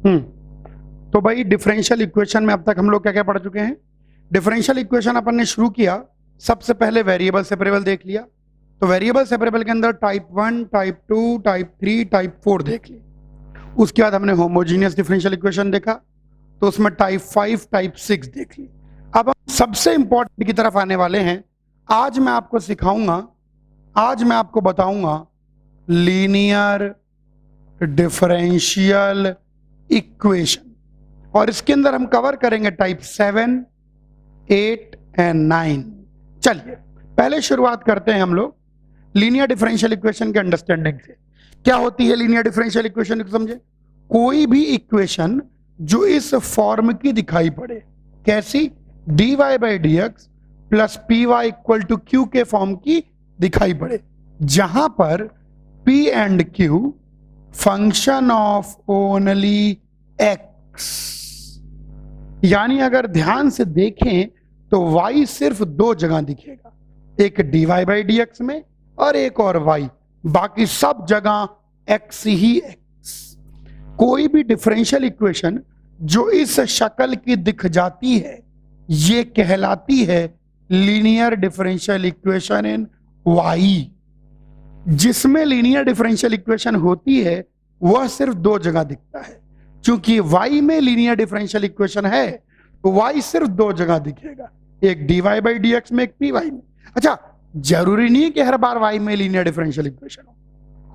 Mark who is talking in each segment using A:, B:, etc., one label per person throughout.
A: तो भाई differential equation में अब तक हम लोग क्या क्या पढ़ चुके हैं। डिफरेंशियल इक्वेशन अपन ने शुरू किया, सबसे पहले वेरिएबल सेपरेबल देख लिया। तो वेरिएबल सेपरेबल के अंदर टाइप 1, टाइप 2, टाइप 3, टाइप 4 देख ली। उसके बाद हमने होमोजीनियस डिफरेंशियल इक्वेशन देखा, तो उसमें टाइप 5, टाइप 6 देख ली। अब हम सबसे इंपॉर्टेंट की तरफ आने वाले हैं। आज मैं आपको सिखाऊंगा, आज मैं आपको बताऊंगा लीनियर डिफरेंशियल इक्वेशन, और इसके अंदर हम कवर करेंगे टाइप 7, 8 एंड 9। चलिए पहले शुरुआत करते हैं हम लोग लीनियर डिफरेंशियल इक्वेशन के अंडरस्टैंडिंग से। क्या होती है लीनियर डिफरेंशियल इक्वेशन, समझे? कोई भी इक्वेशन जो इस फॉर्म की दिखाई पड़े, कैसी? dy by D x plus P Y equal to Q के फॉर्म की दिखाई पड़े, जहां पर p and q function of only x। यानी अगर ध्यान से देखें तो y सिर्फ दो जगह दिखेगा, एक dy बाई डी एक्स में और एक और y, बाकी सब जगह x ही x। कोई भी डिफरेंशियल इक्वेशन जो इस शक्ल की दिख जाती है, ये कहलाती है लीनियर डिफरेंशियल इक्वेशन इन y। जिसमें लीनियर डिफरेंशियल इक्वेशन होती है वह सिर्फ दो जगह दिखता है। क्योंकि y में लीनियर डिफरेंशियल इक्वेशन है तो y सिर्फ दो जगह दिखेगा, एक dy बाई डी एक्स में, एक py में। अच्छा, जरूरी नहीं है कि हर बार y में लीनियर डिफरेंशियल इक्वेशन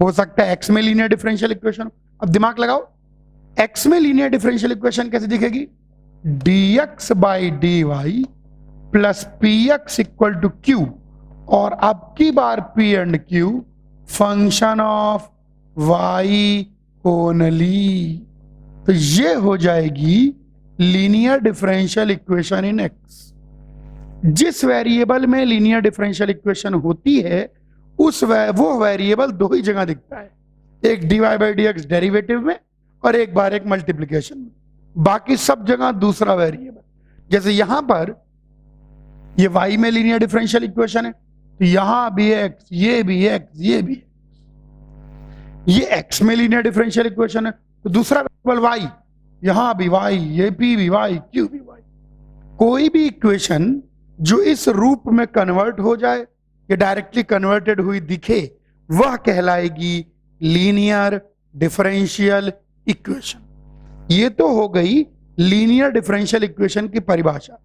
A: हो सकता है x में लीनियर डिफरेंशियल इक्वेशन हो। अब दिमाग लगाओ, x में लीनियर डिफरेंशियल इक्वेशन कैसे दिखेगी? dx by D Y plus P X equal to Q, और अब की बार p and q function of y only. तो ये हो जाएगी linear differential equation in x। जिस वेरिएबल में लीनियर डिफरेंशियल इक्वेशन होती है वो वेरिएबल दो ही जगह दिखता है, एक dy by D x derivative में और एक बार एक मल्टीप्लिकेशन में, बाकी सब जगह दूसरा वेरिएबल। जैसे यहां पर ये y में लीनियर डिफरेंशियल इक्वेशन है, तो यहां भी x, ये भी x, ये भी ये x में लीनियर डिफरेंशियल इक्वेशन है, तो दूसरा वेरिएबल y, यहां भी y, ये p भी y, q भी y। कोई भी इक्वेशन जो इस रूप में कन्वर्ट हो जाए या डायरेक्टली कन्वर्टेड हुई दिखे, वह कहलाएगी लीनियर डिफरेंशियल इक्वेशन। ये तो हो गई लीनियर डिफरेंशियल इक्वेशन की परिभाषा।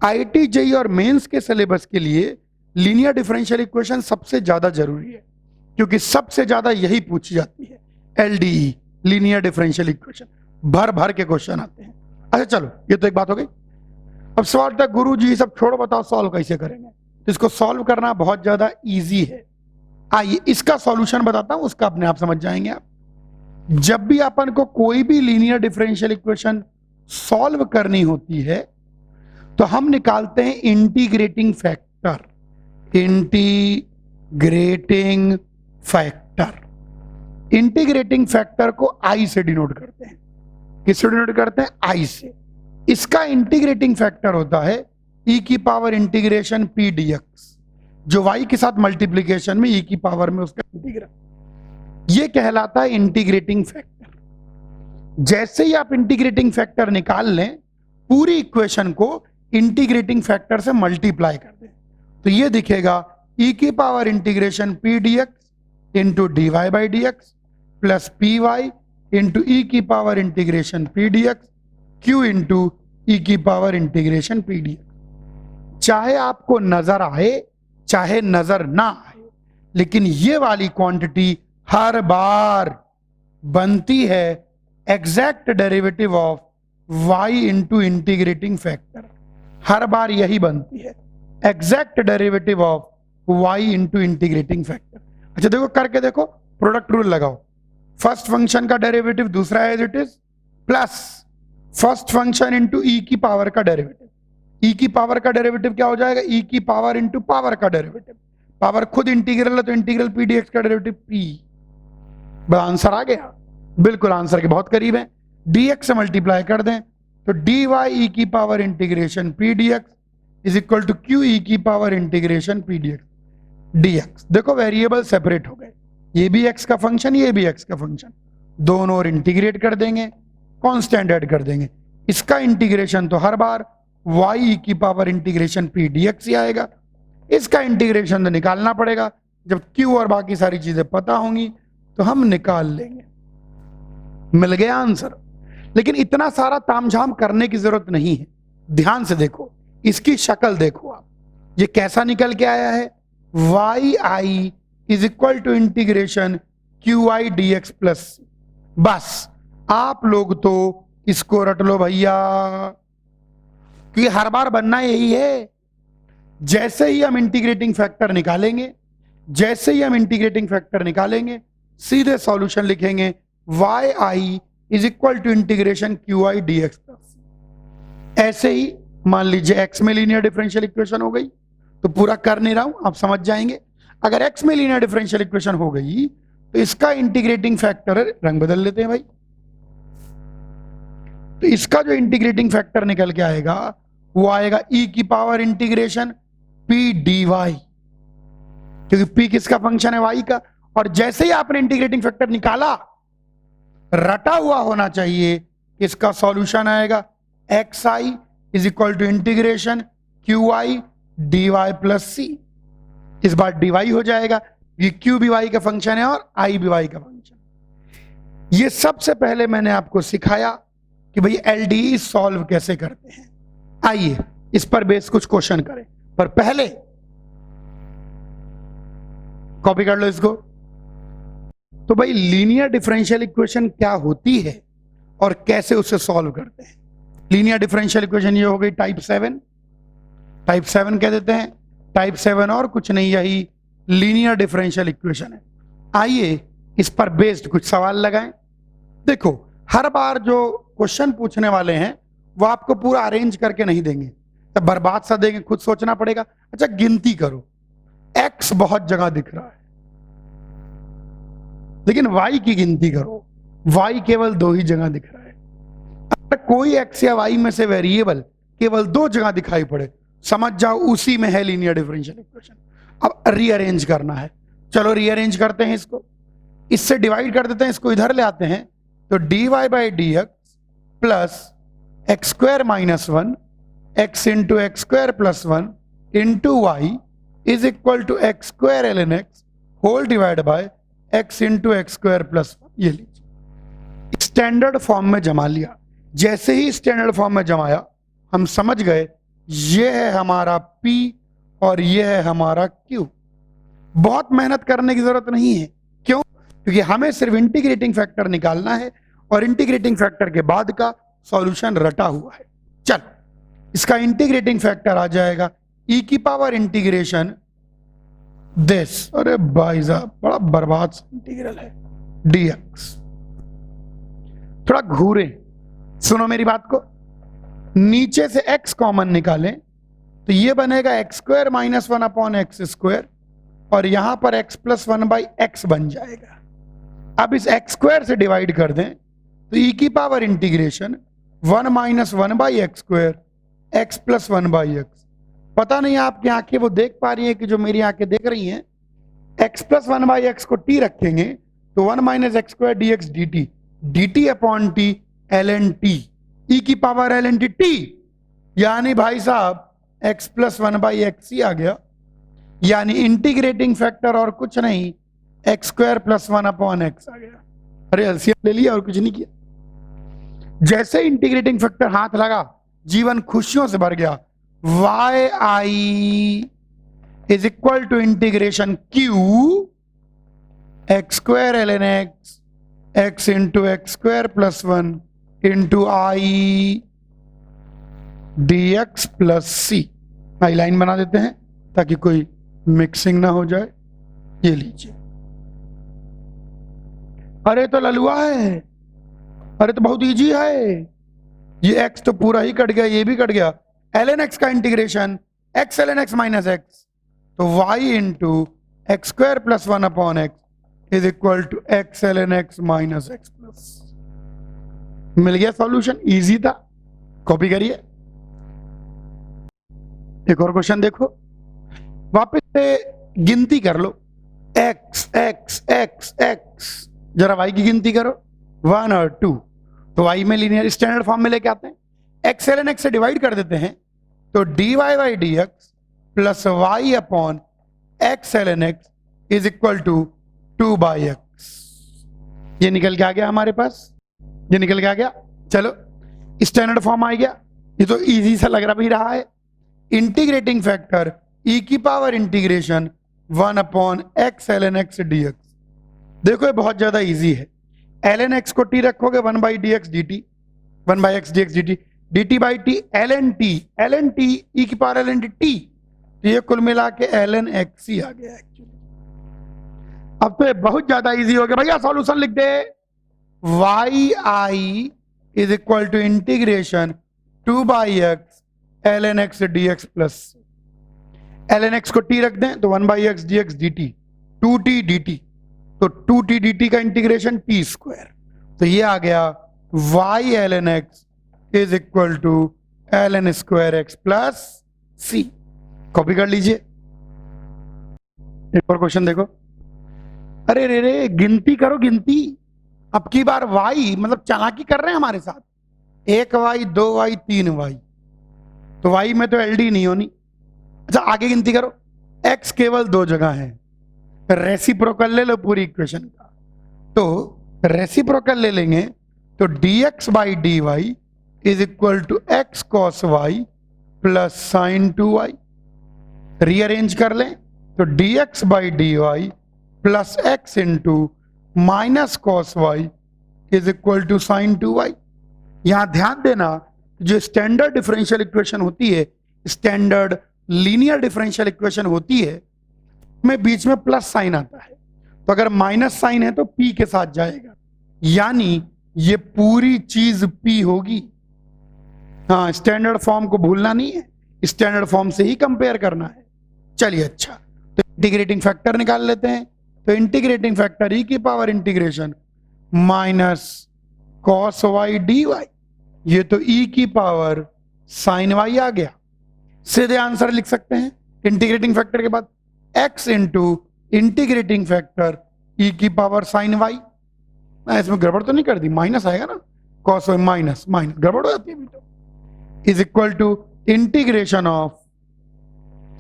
A: आईआईटी जेईई और मेंस के सिलेबस के लिए लीनियर डिफरेंशियल इक्वेशन सबसे ज्यादा जरूरी है, क्योंकि सबसे ज्यादा यही पूछी जाती है, एलडीई लीनियर डिफरेंशियल इक्वेशन, भर भर के क्वेश्चन आते हैं। अच्छा चलो, ये तो एक बात हो गई। अब सवाल था गुरु जी सब छोड़ो, बताओ सॉल्व कैसे करेंगे। तो इसको सॉल्व करना बहुत ज्यादा इजी है। आइए इसका सॉल्यूशन बताता हूं, उसका अपने आप समझ जाएंगे आप। जब भी अपन को कोई भी लीनियर डिफरेंशियल इक्वेशन सॉल्व करनी होती है तो हम निकालते हैं integrating factor. Integrating factor, integrating factor को आई से डिनोट करते हैं। किससे डिनोट करते हैं? आई से। इसका इंटीग्रेटिंग फैक्टर होता है e की पावर इंटीग्रेशन p dx, जो y के साथ मल्टीप्लीकेशन में e की पावर में उसका इंटीग्रल, ये कहलाता है इंटीग्रेटिंग फैक्टर। जैसे ही आप इंटीग्रेटिंग फैक्टर निकाल लें, पूरी इक्वेशन को इंटीग्रेटिंग फैक्टर से मल्टीप्लाई कर दें, तो ये दिखेगा e की पावर इंटीग्रेशन p dx इंटू dy by D x plus P Y into E की power integration p dx q into E की पावर इंटीग्रेशन p dx। चाहे आपको नजर आए चाहे नजर ना आए, लेकिन ये वाली क्वांटिटी हर बार बनती है exact derivative of y into integrating factor. हर बार यही बनती है exact derivative of y into integrating factor. अच्छा देखो, करके देखो, प्रोडक्ट रूल लगाओ। फर्स्ट फंक्शन का डेरिवेटिव दूसरा as it is, plus first function into E की पावर का डेरिवेटिव। ई की पावर का डेरिवेटिव क्या हो जाएगा? ई की पावर इंटू पावर का डेरिवेटिव। पावर खुद इंटीग्रल है तो इंटीग्रल पी डी एक्स का डेरिवेटिव पी। आंसर आ गया, बिल्कुल आंसर के बहुत करीब है। dx से मल्टीप्लाई कर दें तो dy e की power integration P dx is equal to Q e की पावर इंटीग्रेशन पी dx। देखो वेरिएबल सेपरेट हो गए, ये भी x का फंक्शन, ये भी x का फंक्शन, दोनों और इंटीग्रेट कर देंगे कांस्टेंट ऐड कर देंगे। इसका इंटीग्रेशन तो हर बार y की पावर इंटीग्रेशन p dx ही आएगा। इसका इंटीग्रेशन तो निकालना पड़ेगा, जब q और बाकी सारी चीजें पता होंगी तो हम निकाल लेंगे। मिल गया आंसर। लेकिन इतना सारा तामझाम करने की जरूरत नहीं है। ध्यान से देखो, इसकी शक्ल देखो आप, ये कैसा निकल के आया है, y I is equal to integration Q I d x plus. बस आप लोग तो इसको रट लो भैया, क्योंकि हर बार बनना यही है। जैसे ही हम इंटीग्रेटिंग फैक्टर निकालेंगे, सीधे सॉल्यूशन लिखेंगे y I is equal to integration Q I d x plus. ऐसे ही मान लीजिए x में लीनियर डिफरेंशियल इक्वेशन हो गई, तो पूरा कर नहीं रहा हूं, आप समझ जाएंगे। अगर x में लीनियर डिफरेंशियल इक्वेशन हो गई तो इसका इंटीग्रेटिंग फैक्टर, रंग बदल लेते हैं भाई, तो इसका जो इंटीग्रेटिंग फैक्टर निकल के आएगा वो आएगा e की पावर इंटीग्रेशन p dy, क्योंकि p किसका फंक्शन है, y का। और जैसे ही आपने इंटीग्रेटिंग फैक्टर निकाला, रटा हुआ होना चाहिए, इसका सॉल्यूशन आएगा xi is equal to integration Q I D Y plus C. इस बार dy हो जाएगा, ये q भी y का फंक्शन है और i भी y का फंक्शन। ये सबसे पहले मैंने आपको सिखाया कि भाई एलडीई सॉल्व कैसे करते हैं। आइए इस पर बेस कुछ क्वेश्चन करें, पर पहले कॉपी कर लो इसको। तो भाई लीनियर डिफरेंशियल इक्वेशन क्या होती है और कैसे उसे सॉल्व करते हैं। लीनियर डिफरेंशियल इक्वेशन ये हो गई टाइप 7, टाइप 7 कह देते हैं। टाइप 7 और कुछ नहीं, यही लीनियर डिफरेंशियल इक्वेशन है। आइए इस पर बेस्ड कुछ सवाल लगाएं। देखो, हर बार जो क्वेश्चन पूछने वाले हैं वो आपको पूरा अरेंज करके नहीं देंगे, तो बर्बाद सा देंगे, खुद सोचना पड़ेगा। अच्छा गिनती करो, x बहुत जगह दिख रहा है, लेकिन y की गिनती करो, y केवल 2 ही जगह दिख रहा है। अगर कोई x या y में से वेरिएबल केवल 2 जगह दिखाई पड़े, समझ जाओ उसी में है लीनियर डिफरेंशियल इक्वेशन। अब रीअरेंज करना है, चलो रीअरेंज करते हैं इसको, इससे डिवाइड कर देते हैं, इसको इधर ले आते हैं, तो dy by D x plus x square minus 1 x into x square plus 1 into y is equal to x square l n x whole divide by x into x square plus 1। ये लीजिए standard form में जमा लिया। जैसे ही standard form में जमाया, हम समझ गए ये है हमारा P और ये है हमारा Q। बहुत मेहनत करने की जरूरत नहीं है, क्यों? क्योंकि हमें सिर्फ इंटीग्रेटिंग फैक्टर निकालना है और इंटीग्रेटिंग फैक्टर के बाद का सॉल्यूशन रटा हुआ है। चल, इसका इंटीग्रेटिंग फैक्टर आ जाएगा e की पावर इंटीग्रेशन दिस, अरे भाई साहब बड़ा बर्बाद इंटीग्रल है, dx। थोड़ा घूरे, सुनो मेरी बात को, नीचे से x कॉमन निकालें तो ये बनेगा x square minus 1 upon x square, और यहां पर x प्लस 1 बाई एक्स बन जाएगा। अब इस एक्स स्क्वायर से डिवाइड कर दें तो e की power integration 1 minus 1 by x square x plus 1 by x. पता नहीं आपकी आंखें वो देख पा रही है कि जो मेरी आंखें देख रही हैं, x प्लस 1 बाई एक्स को t रखेंगे तो 1 minus x square D x D T, D T upon T L N T, E की power L N T T, यानी भाई साहब x प्लस 1 बाई एक्स ही आ गया। यानी इंटीग्रेटिंग फैक्टर और कुछ नहीं, X square plus 1 upon X आ गया। अरे एलसीएम ले लिया और कुछ नहीं किया। जैसे इंटीग्रेटिंग फैक्टर हाथ लगा, जीवन खुशियों से भर गया। Y I is equal to integration Q x square l n x x into x square plus 1 into I d x plus c. I line बना देते हैं ताकि कोई मिक्सिंग ना हो जाए। ये लीजिए, अरे तो ललुआ है, अरे तो बहुत इजी है। ये x तो पूरा ही कट गया, ये भी कट गया। ln x का integration x ln x minus X, तो y into x square plus 1 upon X is equal to x ln x minus X plus. मिल गया सॉल्यूशन, इजी था। कॉपी करिए। एक और क्वेश्चन देखो, वापस से गिनती कर लो, x x x x, जरा y की गिनती करो 1 और 2, तो y में लीनियर स्टैंडर्ड फॉर्म में लेके आते हैं, x ln x से डिवाइड कर देते हैं, तो dy by D x plus y upon x ln x is equal to 2 by x. ये निकल के आ गया हमारे पास, ये निकल के आ गया। चलो स्टैंडर्ड फॉर्म आ गया, ये तो इजी सा लग रहा है। इंटीग्रेटिंग फैक्टर e की power integration 1 upon x ln x dx। देखो ये बहुत ज्यादा इजी है। ln x को t रखोगे 1 by D x D T, 1 by x d x D T, D T by T ln t e की power ln t, तो ये कुल मिला के ln x ही आ गया एक्चुअली। अब तो ये बहुत ज्यादा इजी हो गया भैया, सॉल्यूशन लिख दे। yi is equal to integration 2 by x ln x dx plus ln x को t रख दें तो 1 by x d x D t, 2t dt, तो 2t dt का इंटीग्रेशन t स्क्वायर, तो ये आ गया y ln x is equal to ln square x plus c। Copy कर लीजिए। एक और क्वेश्चन देखो। अरे रे रे, गिनती करो गिनती। अब की बार y मतलब चालाकी कर रहे हैं हमारे साथ, 1y 2y 3y, तो y में तो LD नहीं होनी। अच्छा आगे गिनती करो। x केवल 2 जगह है, रेसिप्रोकल ले लो पूरी इक्वेशन का, तो रेसिप्रोकल ले लेंगे तो dx by D y is equal to x cos y plus sine 2y। Rearrange कर लें तो dx by D Y plus x into minus cos y is equal to sine 2y। यहां ध्यान देना, जो स्टैंडर्ड डिफरेंशियल इक्वेशन होती है, standard linear differential equation होती है, में बीच में प्लस साइन आता है, तो अगर माइनस साइन है तो p के साथ जाएगा, यानी ये पूरी चीज p होगी। हाँ, स्टैंडर्ड फॉर्म को भूलना नहीं है, स्टैंडर्ड फॉर्म से ही कंपेयर करना है। चलिए अच्छा, तो इंटीग्रेटिंग फैक्टर निकाल लेते हैं। तो इंटीग्रेटिंग फैक्टर e की power integration minus cos y D y, ये तो e की पावर साइन वाई आ गया। सीधे आंसर लिख सकते हैं इंटीग्रेटिंग फैक्टर के बाद x into integrating factor e की पावर साइन वाई। इसमें गड़बड़ तो नहीं कर दी, माइनस आएगा ना, कॉस वाई माइनस माइनस गड़बड़ हो जाती है अभी तो, is equal to integration of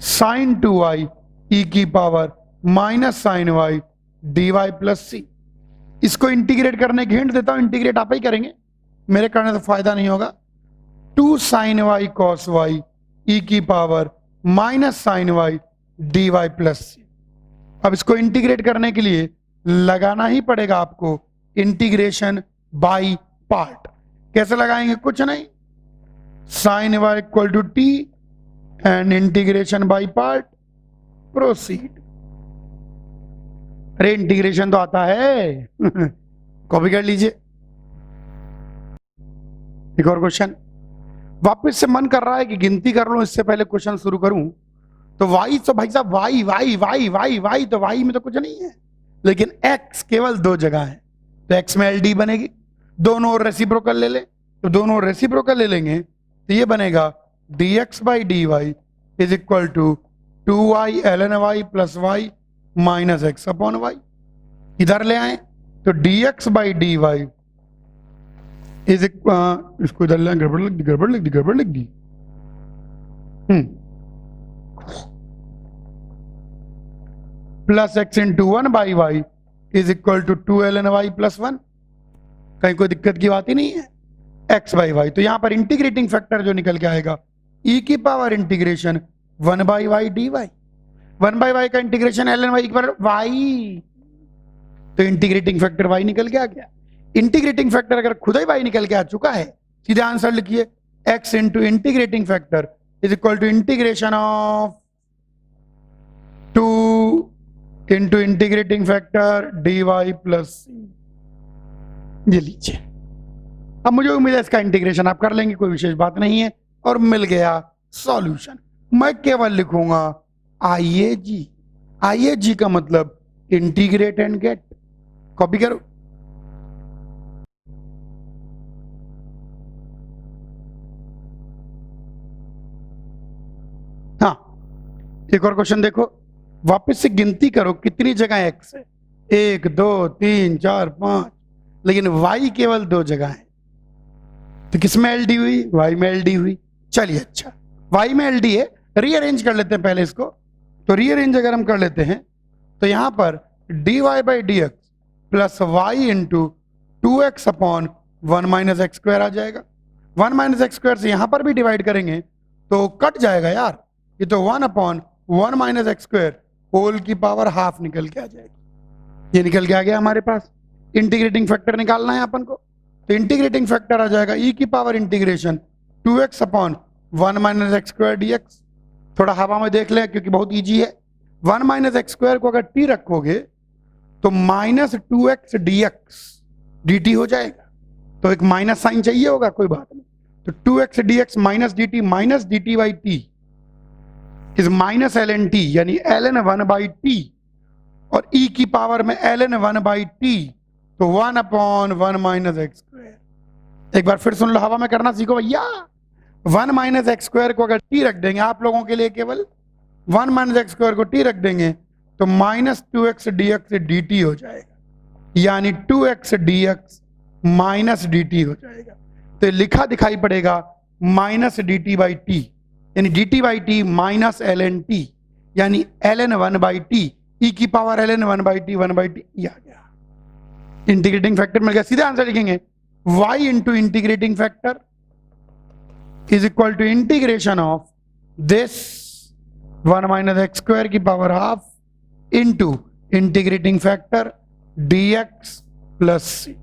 A: sine 2y e की power minus sine Y D Y plus C. इसको इंटीग्रेट करने की हिंट देता हूं, इंटीग्रेट आप ही करेंगे, मेरे करने से फायदा नहीं होगा। 2 sine Y cos Y e की power minus sine Y D Y plus C. अब इसको इंटीग्रेट करने के लिए लगाना ही पड़ेगा आपको इंटीग्रेशन बाय पार्ट। कैसे लगाएंगे? कुछ नहीं, sine y equal to t and integration by part, proceed. अरे इंटीग्रेशन तो आता है कॉपी कर लीजिए। एक और क्वेश्चन, वापस से मन कर रहा है कि गिनती कर लूं इससे पहले क्वेश्चन शुरू करूं, तो y तो भाई साहब y y y y y, तो y में तो कुछ नहीं है, लेकिन x केवल 2 जगह है, तो x में LD बनेगी। दोनों रेसिप्रोकल ले ले, तो दोनों रेसिप्रोकल ले लेंगे तो ये बनेगा dx by D y is equal to 2y ln y plus y minus x upon y. इधर ले आए तो dx by D y is इसको इधर ले, गड़बड़ लिख दी गड़बड़ लिख दी गड़बड़ लिख दी plus x into 1 by Y is equal to 2 ln y plus 1। कहीं कोई दिक्कत की बात ही नहीं है, x बाई वाई। तो यहां पर इंटीग्रेटिंग फैक्टर जो निकल के आएगा e की power integration 1 by y D y, 1 by y का इंटीग्रेशन ln y पर y, तो इंटीग्रेटिंग फैक्टर y निकल के आ गया। इंटीग्रेटिंग फैक्टर अगर खुद ही y निकल के आ चुका है, सीधे आंसर लिखिए x into integrating factor is equal to integration of 2 into integrating factor D Y plus C. ये लीजिए। अब मुझे उम्मीद है इसका इंटीग्रेशन आप कर लेंगे, कोई विशेष बात नहीं है, और मिल गया सॉल्यूशन। मैं केवल लिखूंगा IAG। IAG का मतलब इंटीग्रेट एंड गेट। कॉपी करो। हाँ, एक और क्वेश्चन देखो, वापस से गिनती करो कितनी जगह x है, 1 2 3 4 5, लेकिन y केवल 2 जगह है। तो किस में एल डी हुई? वाई में एल डी हुई। चलिए अच्छा, वाई में एल डी है, रीअरेंज कर लेते हैं पहले इसको। तो रीअरेंज अगर हम कर लेते हैं तो यहां पर D Y by D x plus Y into 2x upon 1 minus x square आ जाएगा। 1 माइनस एक्स स्क्वायर से यहां पर भी डिवाइड करेंगे तो कट जाएगा यार, ये तो 1 upon 1 minus x square whole की पावर हाफ निकल के आ जाएगी। ये निकल के आ गया हमारे पास। इंटीग्रेटिंग फैक्टर निकालना है अपन को, तो इंटीग्रेटिंग फैक्टर आ जाएगा ई की power integration 2x upon 1 minus x square D x. थोड़ा हवा में देख लें क्योंकि बहुत ईजी है। 1 माइनस एक्स स्क्वायर को अगर टी रखोगे तो माइनस 2x dx dt हो जाएगा। तो एक माइनस साइन चाहिए होगा, कोई बात नहीं। तो 2x dx minus dt by T is minus ln t, यानी ln 1 बाई टी, और e की पावर में ln 1 बाई टी, तो 1 अपॉन 1 माइनस एक्स स्क्वायर। एक बार फिर सुन लो, हवा में करना सीखो भैया। 1 माइनस एक्स स्क्वायर को अगर टी रख देंगे, आप लोगों के लिए केवल 1 माइनस एक्स स्क्वायर को टी रख देंगे तो माइनस 2x dx dt हो जाएगा, यानी 2x dx माइनस dt हो जाएगा। तो लिखा दिखाई पड़ेगा माइनस dt बाई टी, यानी dt by t minus ln t, यानी ln 1 बाई टी, e की power ln 1 by t 1 by t आ गया। इंटीग्रेटिंग फैक्टर मिल गया, सीधा आंसर लिखेंगे y into integrating factor is equal to integration of this 1 minus x square की power half into integrating factor dx plus c.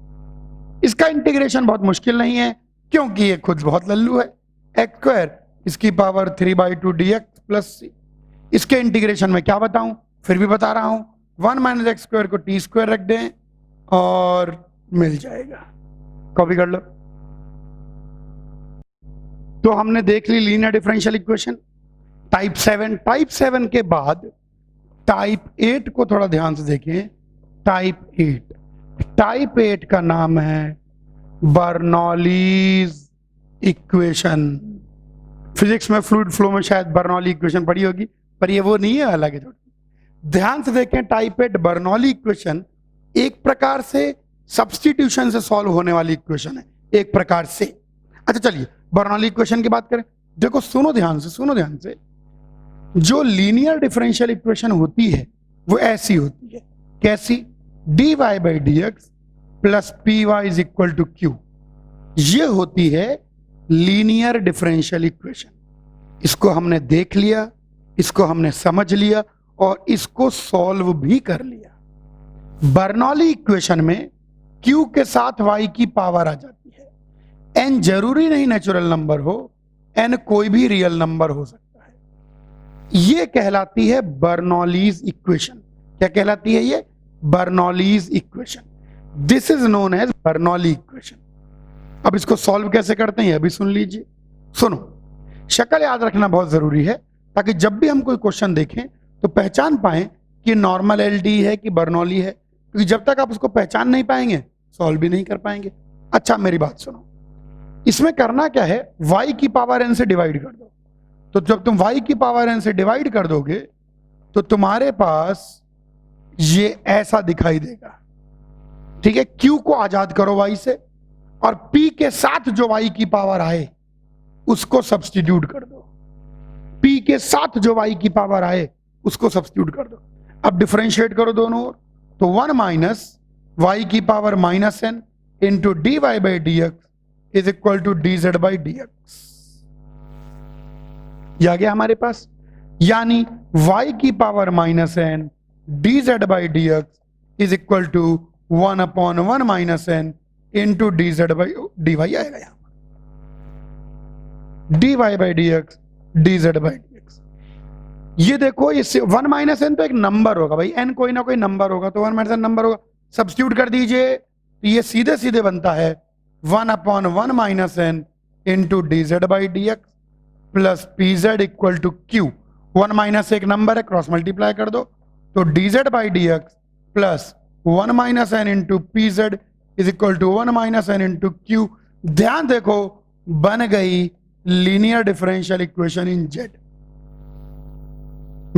A: इसका integration बहुत मुश्किल नहीं है क्योंकि ये खुद बहुत लल्लू है। एक्स स्क्वायर इसकी पावर 3/2 dx प्लस सी। इसके इंटीग्रेशन में क्या बताऊं, फिर भी बता रहा हूं, 1 माइनस एक्स स्क्वायर को टी स्क्वायर रख दें और मिल जाएगा। कॉपी कर लो। तो हमने देख ली linear differential equation type 7। Type 7 के बाद टाइप 8 को थोड़ा ध्यान से देखें। टाइप 8 का नाम है बर्नौलीज इक्वेशन। फिजिक्स में फ्लूइड फ्लो में शायद बर्नौली इक्वेशन पढ़ी होगी, पर ये वो नहीं है, अलग है थोड़ी। ध्यान से देखें, टाइप 8 बर्नौली इक्वेशन एक प्रकार से सब्स्टिट्यूशन से सॉल्व होने वाली इक्वेशन है, एक प्रकार से। अच्छा चलिए बर्नौली इक्वेशन की बात करें। देखो सुनो ध्यान से, जो लीनियर डिफरेंशियल इक्वेशन होती है वो ऐसी होती है। कैसी? dy by dx plus P y is equal to Q. ये होती है लीनियर डिफरेंशियल इक्वेशन। इसको हमने देख लिया, इसको हमने समझ लिया और इसको सॉल्व भी कर लिया। बर्नौली इक्वेशन में q के साथ y की पावर आ जाती है। n जरूरी नहीं नेचुरल नंबर हो, n कोई भी रियल नंबर हो सकता है। ये कहलाती है बर्नौलीज इक्वेशन। क्या कहलाती है ये? Bernoulli's equation. This is known as Bernoulli equation. अब इसको सॉल्व कैसे करते हैं अभी सुन लीजिए। सुनो, शक्ल याद रखना बहुत जरूरी है ताकि जब भी हम कोई क्वेश्चन देखें तो पहचान पाएं कि नॉर्मल एलडी है कि बर्नौली है, क्योंकि जब तक आप उसको पहचान नहीं पाएंगे सॉल्व भी नहीं कर पाएंगे। अच्छा मेरी बात सुनो, इसमें करना क्या है, y की पावर n से डिवाइड कर दो। तो जब तुम y की पावर n से डिवाइड कर दोगे तो तुम्हारे पास ये ऐसा दिखाई देगा। ठीक है, q को आजाद करो y से और p के साथ जो y की पावर आए उसको सब्स्टिट्यूट कर दो। p के साथ जो y की पावर आए उसको सब्स्टिट्यूट कर दो। अब डिफरेंशिएट करो दोनों ओर, तो 1 माइनस y की power minus n into d Y by D x is equal to d z by D x. आ गया हमारे पास, यानी y की power minus n d z by D x is equal to 1 upon 1 minus n into d z by D y आएगा। यहां d Y by D x d z by D x. ये देखो, इससे 1 minus n तो एक number होगा भाई, n कोई ना कोई नंबर होगा, तो 1 माइनस n नंबर होगा। सब्स्टिट्यूट कर दीजिए तो ये सीधे सीधे बनता है 1 upon 1 minus n into d z by D x plus P z equal to Q. 1 minus एक नंबर है, क्रॉस मल्टीप्लाई कर दो तो d z by D x plus 1 minus n into P z is equal to 1 minus n into Q. ध्यान देखो, बन गई linear differential equation इन Z.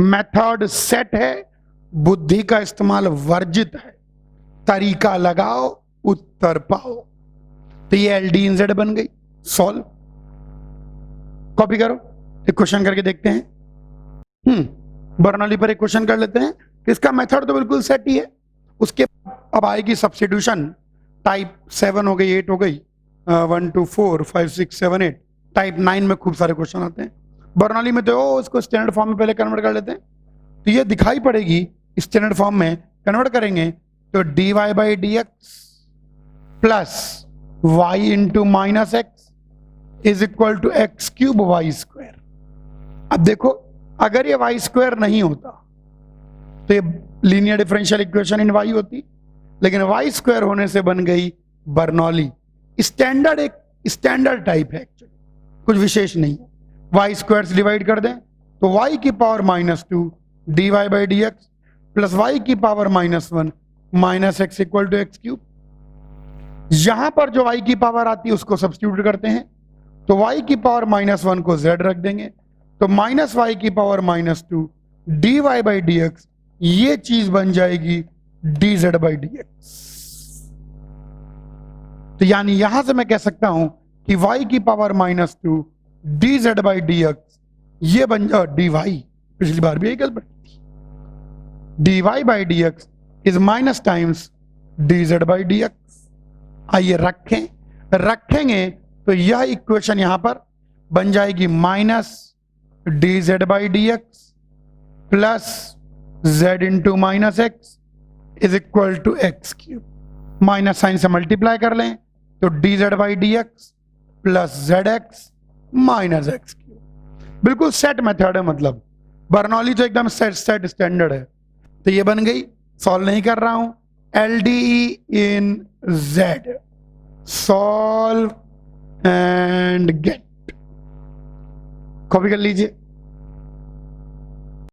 A: Method set है, बुद्धि का इस्तेमाल वर्जित है। तरीका लगाओ, उत्तर पाओ। तो ये एल डी इन जेड बन गई। सॉल्व, कॉपी करो, एक क्वेश्चन करके देखते हैं। बर्नौली पर एक क्वेश्चन कर लेते हैं। इसका मेथड तो बिल्कुल सेट ही है। उसके अब आएगी सब्स्टिट्यूशन, टाइप 7 हो गई, 8 हो गई, 1 2 4 5 6 7 8, टाइप 9 में खूब सारे क्वेश्चन आते हैं। बर्नौली में तो इसको स्टैंडर्ड फॉर्म में पहले कन्वर्ट कर लेते हैं, तो ये दिखाई पड़ेगी स्टैंडर्ड फॉर्म में कन्वर्ट करेंगे तो dy by D x plus Y into minus x is equal to x cube y square. अब देखो, अगर ये वाई स्क्वायर नहीं होता तो ये linear differential equation in y होती, लेकिन वाई स्क्वायर होने से बन गई बर्नौली। स्टैंडर्ड एक स्टैंडर्ड टाइप है, एक्चुअली कुछ विशेष नहीं है। वाई स्क्वायर से डिवाइड कर दें तो वाई की power -2 dy by D x plus y की power -1 minus x equal to x cube. यहां पर जो y की पावर आती है उसको सब्स्टिट्यूट करते हैं, तो y की पावर -1 को z रख देंगे, तो माइनस वाई की power -2 dy by D x, ये चीज बन जाएगी dz बाई डी एक्स। तो यानी यहां से मैं कह सकता हूं कि y की power -2 dz by D x, ये बन dy, पिछली बार भी यही गलत थी, dy by D x is minus times dz by D x. आइए रखेंगे तो यह इक्वेशन यहां पर बन जाएगी minus dz by D x plus z into minus x is equal to x cube. Minus sine से मल्टीप्लाई कर लें तो dz by D x plus z x minus x cube. बिल्कुल सेट मेथड है, मतलब बर्नौली तो एकदम set standard है। तो ये बन गई, सॉल्व नहीं कर रहा हूं, LDE in Z, solve and get, copy कर लीजिए।